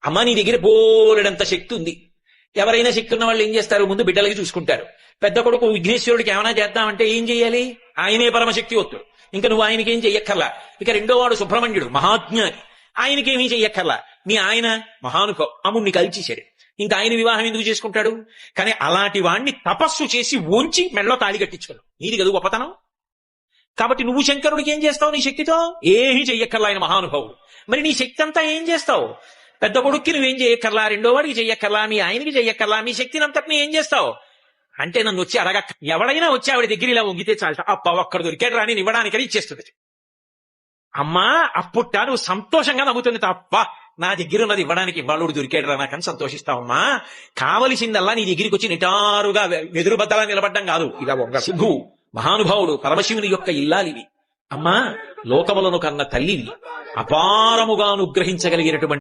అమ్మ నీ దగ్గర బోలెడంత శక్తి ఉంది. ఎవరైనా శక్తి ఉన్న వాళ్ళు ఏం చేస్తారు, ముందు బిడ్డలకి చూసుకుంటారు. పెద్ద కొడుకు విఘ్నేశ్వరుడికి ఏమైనా చేద్దామంటే ఏం చెయ్యాలి, ఆయనే పరమశక్తివంతుడు, ఇంకా నువ్వు ఆయనకేం చెయ్యక్కర్లా. ఇక రెండో వాడు సుబ్రహ్మణ్యుడు మహాజ్ఞాని, ఆయనకేమీ చెయ్యక్కర్లా. మీ ఆయన మహానుభావు, అమ్ముడిని కలిచేశాడు, ఇంకా ఆయన వివాహం ఎందుకు చేసుకుంటాడు. కానీ అలాంటి వాణ్ణి తపస్సు చేసి ఓంచి మెళ్ళో తాళి కట్టించుకున్నావు, నీది కదా గొప్పతనం. కాబట్టి నువ్వు శంకరుడికి ఏం చేస్తావు నీ శక్తితో, ఏమీ చెయ్యక్కర్లా, ఆయన మహానుభావుడు. మరి నీ శక్తి అంతా ఏం చేస్తావు, పెద్ద కొడుక్కి నువ్వేం చెయ్యక్కర్లా, రెండో వాడికి చెయ్యక్కర్లా, మీ ఆయనకి చెయ్యక్కర్లా, మీ శక్తిని అంతటిని ఏం చేస్తావు అంటే నన్ను వచ్చి అడగక్క. ఎవడైనా వచ్చి ఆవిడ దగ్గర ఇలా వంగితే చాలట, అప్ప ఒక్కడ దొరికాడు రాని ఇవ్వడానికని ఇచ్చేస్తుంది. అమ్మా అప్పుట నువ్వు సంతోషంగా నవ్వుతుంది తప్ప, నా దగ్గర ఉన్నది ఇవ్వడానికి ఇవాళుడు దొరికాడు రా నాకని సంతోషిస్తావమ్మా. కావలసిందల్లా నీ దగ్గరికి వచ్చి నిటారుగా వెదురు బద్దలా నిలబడ్డం కాదు. ఇలా వంగ సిద్ధు మహానుభావుడు పరమశివుని యొక్క ఇల్లాలివి. అమ్మా లోకములను కన్న తల్లివి, అపారముగా అనుగ్రహించగలిగినటువంటి